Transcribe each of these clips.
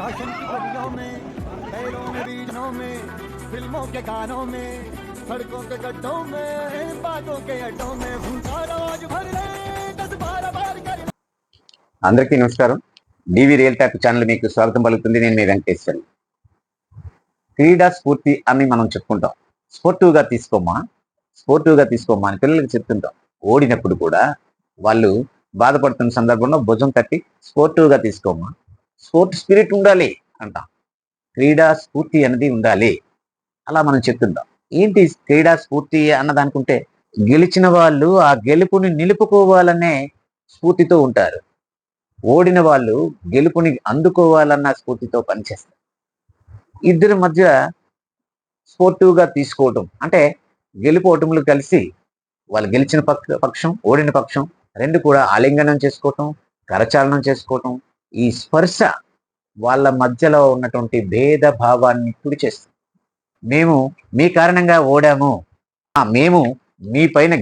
भाषण की गलियों में, बैलों में बीजों में, फिल्मों के गानों में, सड़कों के गड्ढों में, बातों के अड्डों में भूसा रोज भर ले 10-12 बार कर। అందరికీ నమస్కారం. డివి రియల్ టాక్ ఛానల్ మీకు స్వాగతం పలుకుతుంది. నేను మీ వెంకటేశ్వర్. క్రీడా స్ఫూర్తి అని మనం చెప్పుకుంటాం. స్పోర్టివ్గా తీసుకోమా అని పిల్లలకి చెప్తుంటాం. ఓడినప్పుడు కూడా వాళ్ళు బాధపడుతున్న సందర్భంలో భుజం తట్టి స్పోర్టివ్గా తీసుకోమా, స్పోర్ట్ స్పిరిట్ ఉండాలి అంటాం. క్రీడా స్ఫూర్తి అనేది ఉండాలి అలా మనం చెప్తుంటాం. ఏంటి క్రీడా స్ఫూర్తి అన్నదనుకుంటే, గెలిచిన వాళ్ళు ఆ గెలుపుని నిలుపుకోవాలనే స్ఫూర్తితో ఉంటారు. ఓడిన వాళ్ళు గెలుపుని అందుకోవాలన్న స్ఫూర్తితో పనిచేస్తారు. ఇద్దరి మధ్య స్పోర్టివ్గా తీసుకోవటం అంటే గెలుపు ఓటములు కలిసి వాళ్ళు గెలిచిన పక్షం ఓడిన పక్షం రెండు కూడా ఆలింగనం చేసుకోవటం, కరచాలనం చేసుకోవటం, ఈ స్పర్శ వాళ్ళ మధ్యలో ఉన్నటువంటి భేద భావాన్ని తుడి చేస్తుంది. మేము మీ కారణంగా ఓడాము, మేము మీ పైన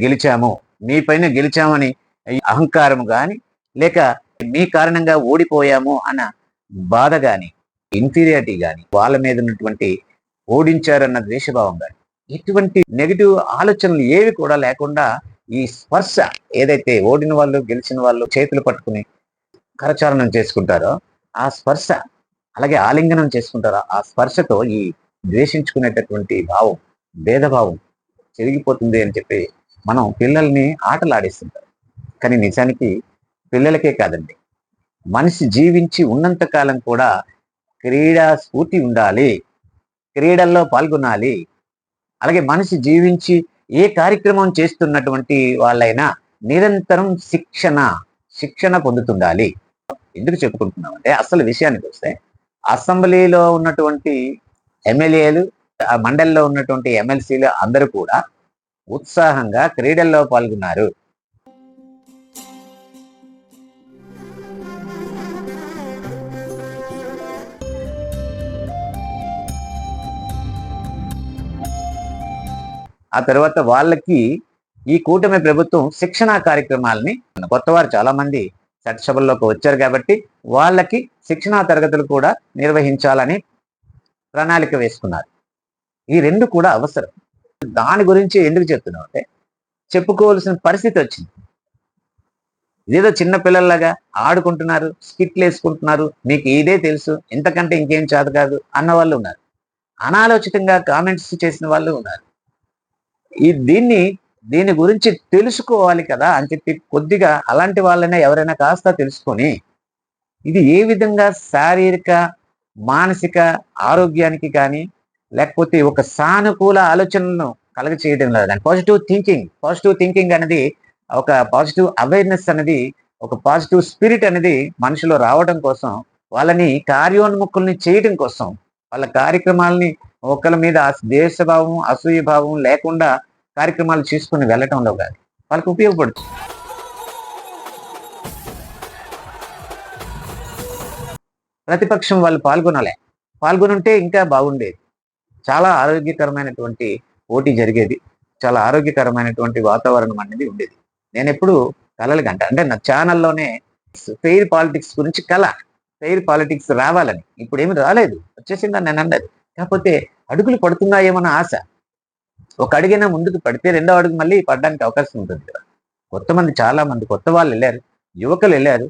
గెలిచామని అహంకారం కానీ, లేక మీ కారణంగా ఓడిపోయాము అన్న బాధ కానీ, ఇన్ఫీరియారిటీ కానీ, వాళ్ళ మీద ఉన్నటువంటి ఓడించారన్న ద్వేషభావం కానీ, ఇటువంటి నెగిటివ్ ఆలోచనలు ఏవి కూడా లేకుండా ఈ స్పర్శ ఏదైతే ఓడిన వాళ్ళు గెలిచిన వాళ్ళు చేతులు పట్టుకుని కరచాలనం చేసుకుంటారో ఆ స్పర్శ, అలాగే ఆలింగనం చేసుకుంటారో ఆ స్పర్శతో ఈ ద్వేషించుకునేటటువంటి భావం, భేదభావం చెరిగిపోతుంది అని చెప్పి మనం పిల్లల్ని ఆటలు ఆడిస్తుంటారు. కానీ నిజానికి పిల్లలకే కాదండి, మనిషి జీవించి ఉన్నంత కాలం కూడా క్రీడా స్ఫూర్తి ఉండాలి, క్రీడల్లో పాల్గొనాలి. అలాగే మనిషి జీవించి ఏ కార్యక్రమం చేస్తున్నటువంటి వాళ్ళైనా నిరంతరం శిక్షణ పొందుతుండాలి. ఎందుకు చెప్పుకుంటున్నామంటే, అసలు విషయానికి వస్తే అసెంబ్లీలో ఉన్నటువంటి ఎమ్మెల్యేలు, ఆ మండలిలో ఉన్నటువంటి ఎమ్మెల్సీలు అందరూ కూడా ఉత్సాహంగా క్రీడల్లో పాల్గొన్నారు. ఆ తర్వాత వాళ్ళకి ఈ కూటమి ప్రభుత్వం శిక్షణా కార్యక్రమాలని, కొత్తవారు చాలా మంది చట్టసభల్లోకి వచ్చారు కాబట్టి వాళ్ళకి శిక్షణా తరగతులు కూడా నిర్వహించాలని ప్రణాళిక వేసుకున్నారు. ఈ రెండు కూడా అవసరం. దాని గురించి ఎందుకు చెప్తున్నాం అంటే, చెప్పుకోవాల్సిన పరిస్థితి వచ్చింది. ఇదేదో చిన్న పిల్లల్లాగా ఆడుకుంటున్నారు, స్కిట్లు వేసుకుంటున్నారు, మీకు ఇదే తెలుసు, ఇంతకంటే ఇంకేం చేత కాదు అన్న వాళ్ళు ఉన్నారు. అనాలోచితంగా కామెంట్స్ చేసిన వాళ్ళు ఉన్నారు. దీని గురించి తెలుసుకోవాలి కదా అని చెప్పి కొద్దిగా అలాంటి వాళ్ళనే ఎవరైనా కాస్త తెలుసుకొని, ఇది ఏ విధంగా శారీరక మానసిక ఆరోగ్యానికి కానీ, లేకపోతే ఒక సానుకూల ఆలోచనలను కలగ చేయడం లేదు. పాజిటివ్ థింకింగ్ అనేది, ఒక పాజిటివ్ అవేర్నెస్ అనేది, ఒక పాజిటివ్ స్పిరిట్ అనేది మనిషిలో రావడం కోసం, వాళ్ళని కార్యోన్ముఖుల్ని చేయడం కోసం, వాళ్ళ కార్యక్రమాలని ఒకళ్ళ మీద ద్వేషభావం, అసూయభావం లేకుండా కార్యక్రమాలు చేసుకుని వెళ్ళటంలో కానీ వాళ్ళకి ఉపయోగపడుతుంది. ప్రతిపక్షం వాళ్ళు పాల్గొనుంటే ఇంకా బాగుండేది. చాలా ఆరోగ్యకరమైనటువంటి పోటీ జరిగేది, చాలా ఆరోగ్యకరమైనటువంటి వాతావరణం అనేది ఉండేది. నేను ఎప్పుడు కలలు గంట అంటే నా ఛానల్లోనే ఫెయిర్ పాలిటిక్స్ గురించి ఫెయిర్ పాలిటిక్స్ రావాలని. ఇప్పుడు ఏమి రాలేదు, వచ్చేసిందని నేను అన్నది. కాకపోతే అడుగులు పడుతున్నాయేమన్న ఆశ. ఒక అడుగైనా ముందుకు పడితే రెండో అడుగు మళ్ళీ పడడానికి అవకాశం ఉంటుంది కదా. చాలా మంది కొత్త వాళ్ళు వెళ్ళారు, యువకులు వెళ్ళారు.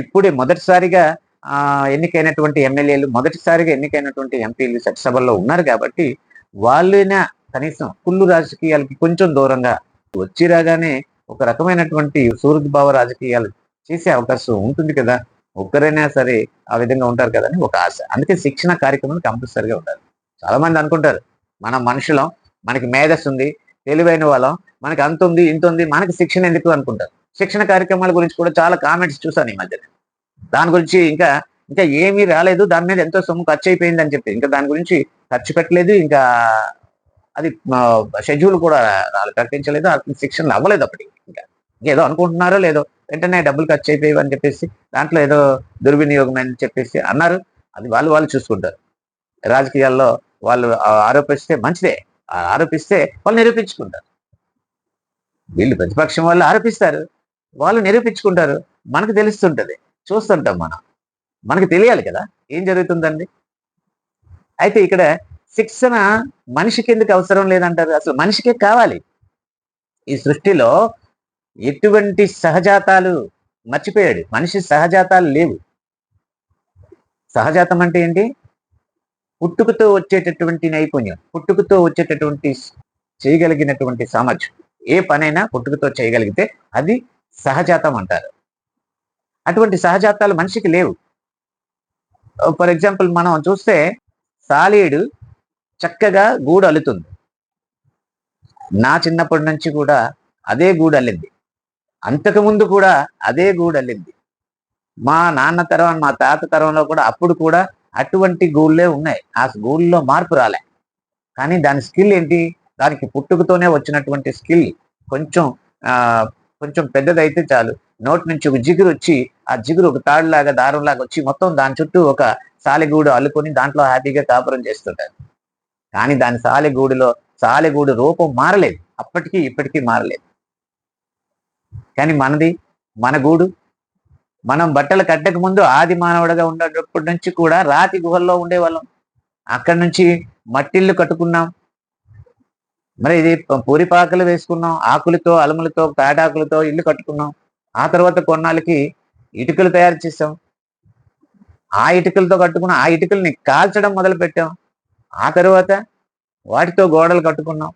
ఇప్పుడే మొదటిసారిగా ఎన్నికైనటువంటి ఎమ్మెల్యేలు, మొదటిసారిగా ఎన్నికైనటువంటి ఎంపీలు చట్టసభల్లో ఉన్నారు కాబట్టి వాళ్ళైనా కనీసం కుళ్ళు రాజకీయాలకి కొంచెం దూరంగా వచ్చి రాగానే ఒక రకమైనటువంటి సూరద్భావ రాజకీయాలు చేసే అవకాశం ఉంటుంది కదా. ఒక్కరైనా సరే ఆ విధంగా ఉంటారు కదా అని ఒక ఆశ. అందుకే శిక్షణ కార్యక్రమం కంపల్సరిగా ఉండాలి. చాలా మంది అనుకుంటారు, మనం మనుషులం, మనకి మేధస్సు ఉంది, తెలివైన వాళ్ళం, మనకి అంత ఉంది ఇంత ఉంది, మనకి శిక్షణ ఎందుకు అనుకుంటారు. శిక్షణ కార్యక్రమాల గురించి కూడా చాలా కామెంట్స్ చూసాను ఈ మధ్యన. దాని గురించి ఇంకా ఏమీ రాలేదు, దాని మీద ఎంతో సొమ్ము ఖర్చు అయిపోయింది అని చెప్పి ఇంకా దాని గురించి ఖర్చు పెట్టలేదు, ఇంకా అది షెడ్యూల్ కూడా ప్రకటించలేదు, శిక్షణలు అవ్వలేదు. అప్పటికి ఇంకా ఏదో అనుకుంటున్నారో లేదో, వెంటనే డబ్బులు ఖర్చు అయిపోయి అని చెప్పేసి దాంట్లో ఏదో దుర్వినియోగం అని చెప్పేసి అన్నారు. అది వాళ్ళు చూసుకుంటారు. రాజకీయాల్లో వాళ్ళు ఆరోపిస్తే మంచిదే, ఆరోపిస్తే వాళ్ళు నిరూపించుకుంటారు. వీళ్ళు ప్రతిపక్షం వాళ్ళు ఆరోపిస్తారు, వాళ్ళు నిరూపించుకుంటారు. మనకు తెలుస్తుంటది, చూస్తుంటాం మనం. మనకు తెలియాలి కదా ఏం జరుగుతుందండి. అయితే ఇక్కడ శిక్షణ మనిషికి ఎందుకు అవసరం లేదంటారు? అసలు మనిషికే కావాలి. ఈ సృష్టిలో ఎటువంటి సహజాతాలు మర్చిపోయాడు. మనిషి సహజాతాలు లేవు. సహజాతం అంటే ఏంటి? పుట్టుకతో వచ్చేటటువంటి నైపుణ్యం, పుట్టుకతో వచ్చేటటువంటి చేయగలిగినటువంటి సామర్థ్యం. ఏ పనైనా పుట్టుకతో చేయగలిగితే అది సహజాతం అంటారు. అటువంటి సహజాతాలు మనిషికి లేవు. ఫర్ ఎగ్జాంపుల్ మనం చూస్తే సాలీడు చక్కగా గూడు అల్లుతుంది. నా చిన్నప్పటి నుంచి కూడా అదే గూడు అల్లింది. అంతకుముందు కూడా అదే గూడు అల్లింది. మా నాన్న తరం, మా తాత తరంలో కూడా అప్పుడు కూడా అటువంటి గూళ్ళే ఉన్నాయి. ఆ గూళ్ళలో మార్పు రాలే. కానీ దాని స్కిల్ ఏంటి? దానికి పుట్టుకతోనే వచ్చినటువంటి స్కిల్. కొంచెం కొంచెం పెద్దదైతే చాలు, నోటి నుంచి ఒక జిగురు వచ్చి, ఆ జిగురు ఒక తాడులాగా దారంలాగా వచ్చి మొత్తం దాని చుట్టూ ఒక సాలెగూడు అల్లుకొని దాంట్లో హ్యాపీగా కాపురం చేస్తుంటారు. కానీ దాని సాలెగూడు రూపం మారలేదు. అప్పటికీ ఇప్పటికీ మారలేదు. కానీ మన గూడు, మనం బట్టలు కట్టక ముందు ఆది మానవుడిగా ఉండేటప్పటి నుంచి కూడా రాతి గుహల్లో ఉండేవాళ్ళం. అక్కడి నుంచి మట్టిల్లు కట్టుకున్నాం. మరి ఇది పూరిపాకలు వేసుకున్నాం. ఆకులతో, అలములతో, తాటాకులతో ఇల్లు కట్టుకున్నాం. ఆ తర్వాత కొన్నాళ్ళకి ఇటుకలు తయారు చేసాం. ఆ ఇటుకలతో కట్టుకున్నాం. ఆ ఇటుకల్ని కాల్చడం మొదలు పెట్టాం. ఆ తర్వాత వాటితో గోడలు కట్టుకున్నాం.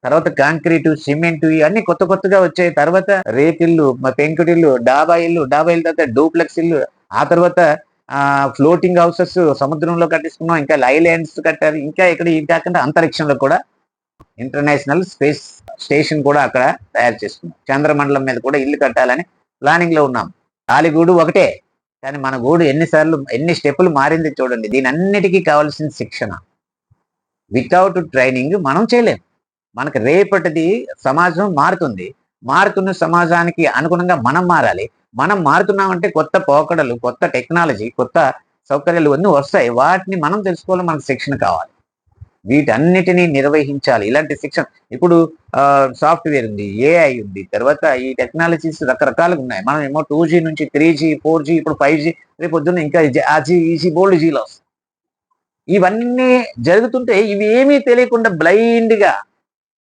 తర్వాత కాంక్రీటు, సిమెంటు ఇవన్నీ కొత్త కొత్తగా వచ్చాయి. తర్వాత రేతిల్లు, పెంకుటిల్లు, డాబాయిల్లు తర్వాత డూప్లెక్స్ ఇల్లు, ఆ తర్వాత ఫ్లోటింగ్ హౌసెస్ సముద్రంలో కట్టించుకున్నాం. ఇంకా ఐలాండ్స్ కట్టారు. ఇంకా ఇక్కడ ఇది కాకుండా అంతరిక్షంలో కూడా ఇంటర్నేషనల్ స్పేస్ స్టేషన్ కూడా అక్కడ తయారు చేసుకున్నాం. చంద్రమండలం మీద కూడా ఇల్లు కట్టాలని ప్లానింగ్ లో ఉన్నాం. తాలిగూడు ఒకటే, కానీ మన గూడు ఎన్ని స్టెప్పులు మారింది చూడండి. దీని అన్నిటికీ కావాల్సిన శిక్షణ. వితౌట్ ట్రైనింగ్ మనం చేయలేం. మనకు రేపటిది సమాజం మారుతుంది. మారుతున్న సమాజానికి అనుగుణంగా మనం మారాలి. మనం మారుతున్నామంటే కొత్త పోకడలు, కొత్త టెక్నాలజీ, కొత్త సౌకర్యాలు అన్నీ వస్తాయి. వాటిని మనం తెలుసుకోవాలి. మనకు శిక్షణ కావాలి. వీటన్నిటినీ నిర్వహించాలి. ఇలాంటి శిక్షణ ఇప్పుడు సాఫ్ట్వేర్ ఉంది, ఏఐ ఉంది, తర్వాత ఈ టెక్నాలజీస్ రకరకాలుగా ఉన్నాయి. మనం ఏమో 2G నుంచి 3G, 4G, ఇప్పుడు 5G, రేపు పొద్దున్న ఇంకా ఈజీ బోల్డ్ జీలో వస్తాయి. ఇవన్నీ జరుగుతుంటే ఇవి ఏమీ తెలియకుండా బ్లైండ్ గా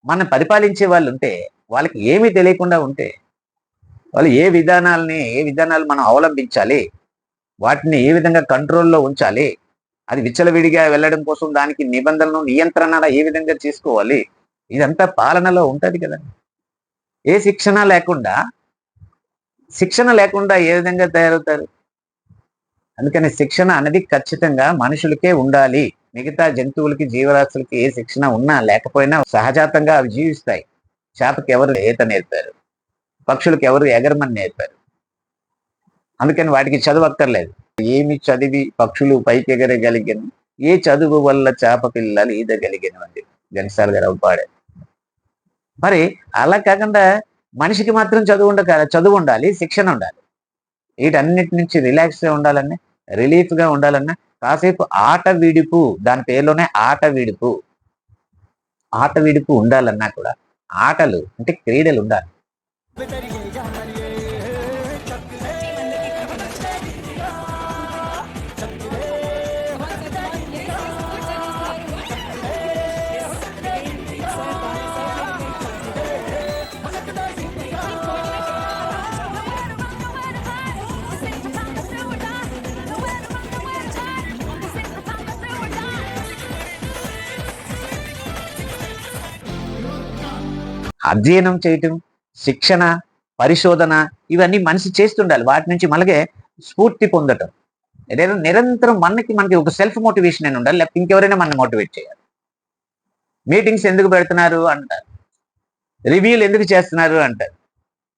మనం పరిపాలించే వాళ్ళు ఉంటే, వాళ్ళకి ఏమీ తెలియకుండా ఉంటే, వాళ్ళు ఏ విధానాలు మనం అవలంబించాలి, వాటిని ఏ విధంగా కంట్రోల్లో ఉంచాలి, అది విచ్చలవిడిగా వెళ్ళడం కోసం దానికి నిబంధనలు, నియంత్రణ ఏ విధంగా చేసుకోవాలి, ఇదంతా పాలనలో ఉంటది కదండి. ఏ శిక్షణ లేకుండా ఏ విధంగా తయారవుతారు? అందుకని శిక్షణ అనేది ఖచ్చితంగా మనుషులకే ఉండాలి. మిగతా జంతువులకి, జీవరాశులకి ఏ శిక్షణ ఉన్నా లేకపోయినా సహజాతంగా అవి జీవిస్తాయి. చేపకి ఎవరు ఈత నేర్పారు? పక్షులకు ఎవరు ఎగరమని నేర్పారు? అందుకని వాటికి చదువు అక్కర్లేదు. ఏమి చదివి పక్షులు పైకి ఎగరగలిగాను, ఏ చదువు వల్ల చేప పిల్లలు ఈదగలిగాను అని ఘంటసాల గారు పాడారు. మరి అలా కాకుండా మనిషికి మాత్రం చదువు ఉండాలి, శిక్షణ ఉండాలి. వీటన్నిటి నుంచి రిలాక్స్ గా ఉండాలన్నా, రిలీఫ్ గా ఉండాలన్నా కాసేపు ఆట విడుపు, దాని పేరులోనే ఆట విడుపు ఉండాలన్నా కూడా ఆటలు అంటే క్రీడలు ఉండాలి. అధ్యయనం చేయటం, శిక్షణ, పరిశోధన ఇవన్నీ మనిషి చేస్తుండాలి. వాటి నుంచి మనకే స్ఫూర్తి పొందటం. నిరంతరం మనకి ఒక సెల్ఫ్ మోటివేషన్ అని ఉండాలి. లేకపోతే ఇంకెవరైనా మనల్ని మోటివేట్ చేయాలి. మీటింగ్స్ ఎందుకు పెడుతున్నారు అంటారు, రివ్యూలు ఎందుకు చేస్తున్నారు అంటారు.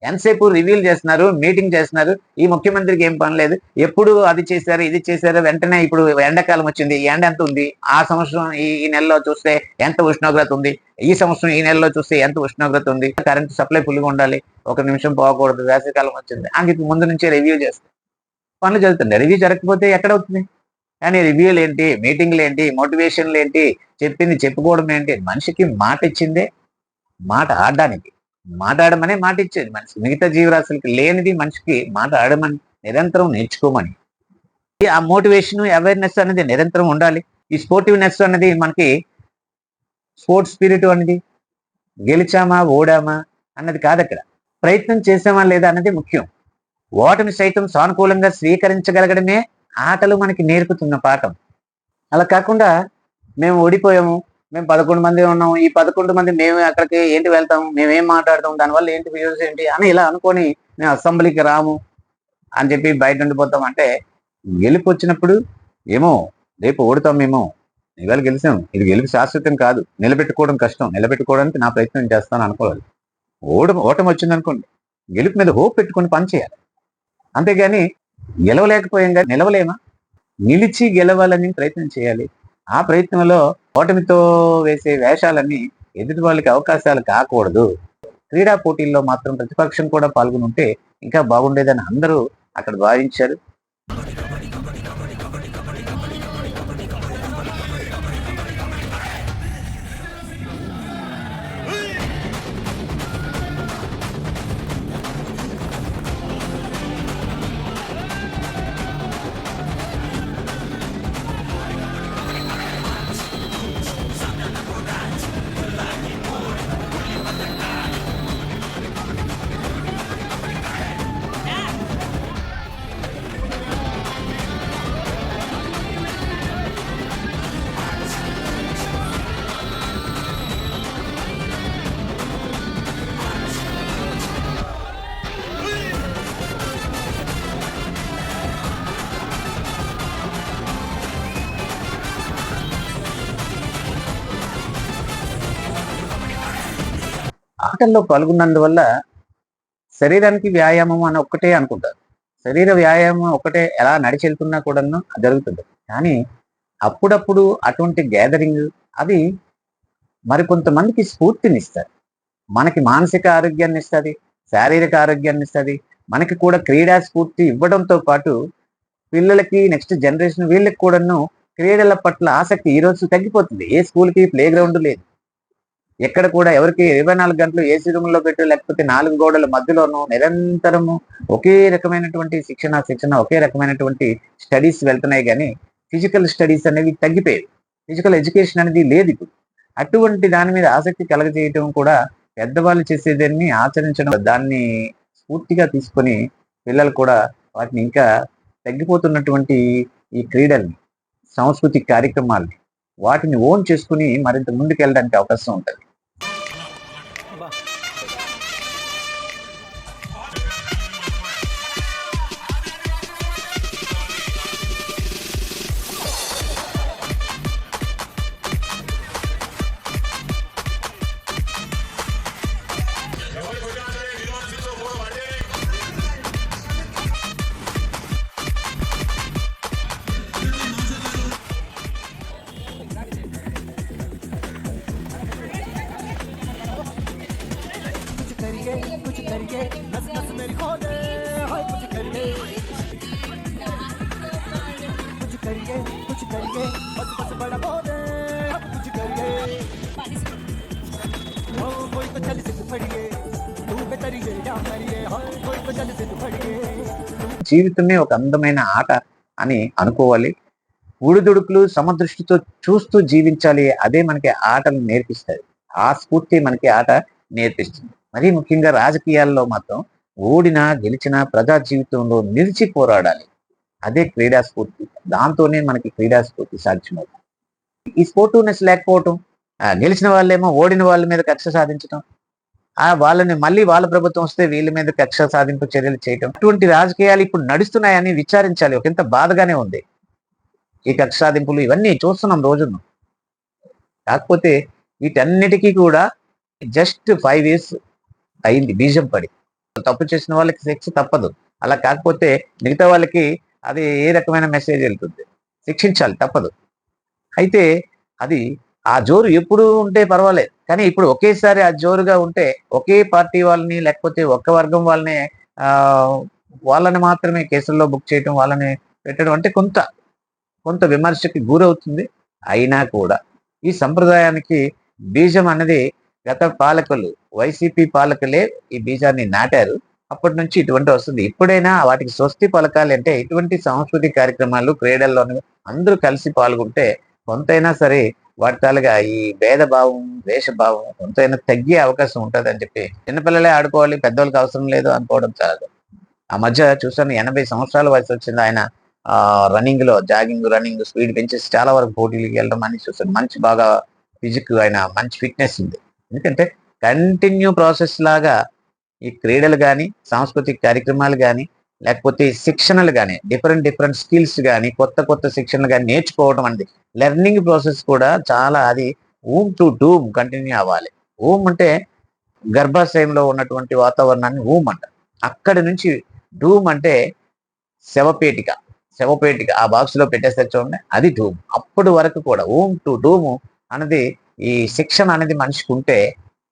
ఎంతసేపు రివ్యూలు చేస్తున్నారు, మీటింగ్ చేస్తున్నారు. ఈ ముఖ్యమంత్రికి ఏం పని లేదు, ఎప్పుడు అది చేశారు, ఇది చేశారు. వెంటనే ఇప్పుడు ఎండాకాలం వచ్చింది, ఎండ ఎంత ఉంది, ఆ సంవత్సరం ఈ నెలలో చూస్తే ఎంత ఉష్ణోగ్రత ఉంది, ఈ సంవత్సరం ఈ నెలలో చూస్తే ఎంత ఉష్ణోగ్రత ఉంది, కరెంట్ సప్లై ఫుల్గా ఉండాలి, ఒక నిమిషం పోకూడదు, వేసవికాలం వచ్చింది అని ముందు నుంచే రివ్యూ చేస్తారు. పనులు జరుగుతుంది. రివ్యూ జరగకపోతే ఎక్కడవుతుంది? కానీ రివ్యూలు ఏంటి, మీటింగ్లు ఏంటి, మోటివేషన్లు ఏంటి, చెప్పింది చెప్పుకోవడం ఏంటి? మనిషికి మాట ఇచ్చిందే మాట ఆడడానికి. మాట్లాడమనే మాట ఇచ్చేది మనిషి. మిగతా జీవరాశులకి లేనిది మనిషికి మాట ఆడమని, నిరంతరం నేర్చుకోమని. ఆ మోటివేషన్, అవేర్నెస్ అనేది నిరంతరం ఉండాలి. ఈ స్పోర్టివ్నెస్ అనేది మనకి స్పోర్ట్స్ స్పిరిట్ అనేది గెలిచామా ఓడామా అన్నది కాదు, అక్కడ ప్రయత్నం చేసామా లేదా అన్నది ముఖ్యం. ఓటమి సైతం సానుకూలంగా స్వీకరించగలగడమే ఆటలు మనకి నేర్పుతున్న పాఠం. అలా కాకుండా మేము ఓడిపోయాము, మేము 11 మంది ఉన్నాం, ఈ 11 మంది మేము అక్కడికి ఏంటి వెళ్తాం, మేమేం మాట్లాడతాం, దానివల్ల ఏంటి యూజ్ ఏంటి అని ఇలా అనుకొని మేము అసెంబ్లీకి రాము అని చెప్పి బయట ఉండిపోతాం. అంటే గెలుపు వచ్చినప్పుడు ఏమో రేపు ఓడుతాం, మేము ఇవాళ గెలిచాం, ఇది గెలుపు శాశ్వతం కాదు, నిలబెట్టుకోవడం కష్టం, నిలబెట్టుకోవడానికి నా ప్రయత్నం చేస్తాను అనుకోవాలి. ఓటమి వచ్చిందనుకోండి, గెలుపు మీద హోప్ పెట్టుకొని పని చేయాలి. అంతేగాని గెలవలేకపోయాం కానీ నిలవలేమా, నిలిచి గెలవాలని ప్రయత్నం చేయాలి. ఆ ప్రయత్నంలో ఓటమితో వేసే వేషాలన్నీ ఎదుటి వాళ్ళకి అవకాశాలు కాకూడదు. క్రీడా పోటీల్లో మాత్రం ప్రతిపక్షం కూడా పాల్గొని ఉంటే ఇంకా బాగుండేదని అందరూ అక్కడ భావించారు. ఆటల్లో పాల్గొన్నందువల్ల శరీరానికి వ్యాయామం అని ఒక్కటే అనుకుంటారు. శరీర వ్యాయామం ఒకటే ఎలా నడిచి వెళ్తున్నా కూడాను జరుగుతుంది. కానీ అప్పుడప్పుడు అటువంటి గ్యాదరింగ్ అది మరికొంతమందికి స్ఫూర్తినిస్తారు. మనకి మానసిక ఆరోగ్యాన్ని ఇస్తుంది, శారీరక ఆరోగ్యాన్ని ఇస్తుంది. మనకి కూడా క్రీడా స్ఫూర్తి ఇవ్వడంతో పాటు పిల్లలకి, నెక్స్ట్ జనరేషన్ వీళ్ళకి కూడాను క్రీడల పట్ల ఆసక్తి ఈ రోజు తగ్గిపోతుంది. ఏ స్కూల్కి ప్లే గ్రౌండ్ లేదు, ఎక్కడ కూడా ఎవరికి 24 గంటలు ఏసీ రూమ్ లో పెట్టు, లేకపోతే 4 గోడల మధ్యలోనూ నిరంతరము ఒకే రకమైనటువంటి శిక్షణ ఒకే రకమైనటువంటి స్టడీస్ వెళ్తున్నాయి. కానీ ఫిజికల్ స్టడీస్ అనేవి తగ్గిపోయాయి, ఫిజికల్ ఎడ్యుకేషన్ అనేది లేదు ఇప్పుడు. అటువంటి దాని మీద ఆసక్తి కలగజేయటం కూడా పెద్దవాళ్ళు చేసేదాన్ని ఆచరించడం, దాన్ని స్ఫూర్తిగా తీసుకొని పిల్లలు కూడా వాటిని ఇంకా తగ్గిపోతున్నటువంటి ఈ క్రీడల్ని, సాంస్కృతిక కార్యక్రమాల్ని వాటిని ఓన్ చేసుకుని మరింత ముందుకు వెళ్ళడానికి అవకాశం ఉంటుంది. कुछ करिए नस नस मेरी खो दे, हाय कुछ करिए बस बस बड़ा खो दे, अब कुछ करिए ओ कोई तो चल से फड़िए तू बेतरिए या मरिए, हाय कोई तो चल से फड़िए. జీవితమే ఒక అందమైన ఆట అని అనుకోవాలి. ఊడిదుడుకులు సమదృష్టితో చూస్తూ జీవించాలి. అదే మనకి ఆటలు నేర్పిస్తుంది. ఆ స్ఫూర్తి మనకి ఆట నేర్పిస్తుంది. మరీ ముఖ్యంగా రాజకీయాల్లో మాత్రం ఓడినా గెలిచినా ప్రజా జీవితంలో నిలిచి పోరాడాలి. అదే క్రీడా స్ఫూర్తి. దాంతోనే మనకి క్రీడా స్ఫూర్తి సాధ్యమవుతుంది. ఈ స్పోర్టివ్నెస్ లేకపోవటం, గెలిచిన వాళ్ళేమో ఓడిన వాళ్ళ మీద కక్ష సాధించడం, వాళ్ళని మళ్ళీ వాళ్ళ ప్రభుత్వం వస్తే వీళ్ళ మీద కక్ష సాధింపు చర్యలు చేయటం, అటువంటి రాజకీయాలు ఇప్పుడు నడుస్తున్నాయని విచారించాలి. ఒకంత బాధగానే ఉంది. ఈ కక్ష సాధింపులు ఇవన్నీ చూస్తున్నాం రోజును. కాకపోతే వీటన్నిటికీ కూడా జస్ట్ 5 years అయింది బీజం పడి. తప్పు చేసిన వాళ్ళకి శిక్ష తప్పదు. అలా కాకపోతే మిగతా వాళ్ళకి అది ఏ రకమైన మెసేజ్ వెళ్తుంది, శిక్షించాలి, తప్పదు. అయితే అది ఆ జోరు ఎప్పుడు ఉంటే పర్వాలేదు, కానీ ఇప్పుడు ఒకేసారి ఆ జోరుగా ఉంటే ఒకే పార్టీ వాళ్ళని లేకపోతే ఒక్క వర్గం వాళ్ళని మాత్రమే కేసుల్లో బుక్ చేయటం, వాళ్ళని పెట్టడం అంటే కొంత విమర్శకి గురవుతుంది. అయినా కూడా ఈ సంప్రదాయానికి బీజం అన్నది గత పాలకులు, వైసీపీ పాలకులే ఈ బీజాన్ని నాటారు. అప్పటి నుంచి ఇటువంటి వస్తుంది. ఇప్పుడైనా వాటికి స్వస్తి పలకాలి అంటే ఇటువంటి సాంస్కృతిక కార్యక్రమాలు క్రీడల్లోని అందరూ కలిసి పాల్గొంటే కొంతైనా సరే వాటి తాలుగా ఈ భేదభావం, ద్వేషభావం కొంతైనా తగ్గే అవకాశం ఉంటది అని చెప్పి చిన్నపిల్లలే ఆడుకోవాలి, పెద్దోళ్ళకి అవసరం లేదు అనుకోవడం చాలు. ఆ మధ్య చూసాను 80 సంవత్సరాల వయసు వచ్చింది ఆయన రన్నింగ్, స్పీడ్ పెంచేసి చాలా వరకు పోటీలకి వెళ్ళడం అని చూసాను. మంచి బాగా ఆయన మంచి ఫిట్‌నెస్ ఉంది. ఎందుకంటే కంటిన్యూ ప్రాసెస్ లాగా ఈ క్రీడలు గాని, సాంస్కృతిక కార్యక్రమాలు గాని, లేకపోతే శిక్షణలు గాని, డిఫరెంట్ స్కిల్స్ గాని, కొత్త శిక్షణలు గాని నేర్చుకోవడం అనేది లెర్నింగ్ ప్రాసెస్ కూడా చాలా అది ఊమ్ టు డూమ్ కంటిన్యూ అవ్వాలి. ఊమ్ అంటే గర్భాశయంలో ఉన్నటువంటి వాతావరణాన్ని ఊమ్ అంటారు. అక్కడి నుంచి డూమ్ అంటే శవపేటిక. శవపేటిక ఆ బాక్స్‌లో పెట్టేస్తారు చూడండి. అది డూమ్. అప్పటి వరకు కూడా ఊమ్ టు డూమ్ అన్నది ఈ శిక్షణ అనేది మనిషికి ఉంటే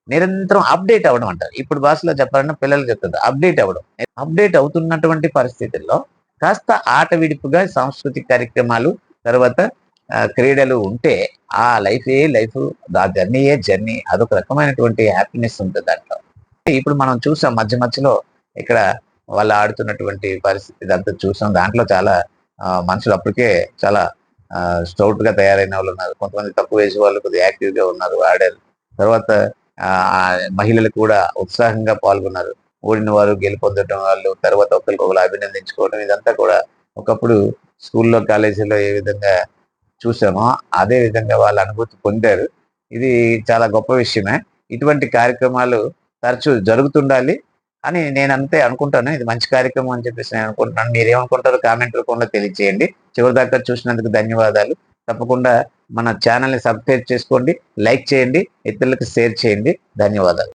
నిరంతరం అప్డేట్ అవ్వడం అంటారు. ఇప్పుడు భాషలో చెప్పాలంటే పిల్లలు చెప్తారు అప్డేట్ అవ్వడం. అప్డేట్ అవుతున్నటువంటి పరిస్థితుల్లో కాస్త ఆట విడుపుగా సాంస్కృతిక కార్యక్రమాలు తర్వాత క్రీడలు ఉంటే ఆ లైఫే లైఫ్, ఆ జర్నీయే జర్నీ. అదొక రకమైనటువంటి హ్యాపీనెస్ ఉంటుంది దాంట్లో. ఇప్పుడు మనం చూసాం మధ్యలో ఇక్కడ వాళ్ళు ఆడుతున్నటువంటి పరిస్థితి ఇదంతా చూసాం. దాంట్లో చాలా మనుషులు అప్పటికే చాలా స్టౌట్ గా తయారైన వాళ్ళు ఉన్నారు. కొంతమంది తక్కువ ఏజ్ వాళ్ళు కొద్దిగా యాక్టివ్ గా ఉన్నారు, ఆడారు. తర్వాత మహిళలు కూడా ఉత్సాహంగా పాల్గొన్నారు. ఓడిన వారు గెలుపొందడం వాళ్ళు, తర్వాత ఒకరికొకరు అభినందించుకోవడం ఇదంతా కూడా ఒకప్పుడు స్కూల్లో, కాలేజీలో ఏ విధంగా చూసామో అదే విధంగా వాళ్ళ అనుభూతి పొందారు. ఇది చాలా గొప్ప విషయమే. ఇటువంటి కార్యక్రమాలు తరచూ జరుగుతుండాలి అని నేను అంతే అనుకుంటాను. ఇది మంచి కార్యక్రమం అని చెప్పేసి నేను అనుకుంటున్నాను. మీరేమనుకుంటారో కామెంట్ రూపంలో తెలియజేయండి. చివరిదాకా చూసినందుకు ధన్యవాదాలు. తప్పకుండా మన ఛానల్‌ని సబ్స్క్రైబ్ చేసుకోండి, లైక్ చేయండి, ఇతరులకు షేర్ చేయండి. ధన్యవాదాలు.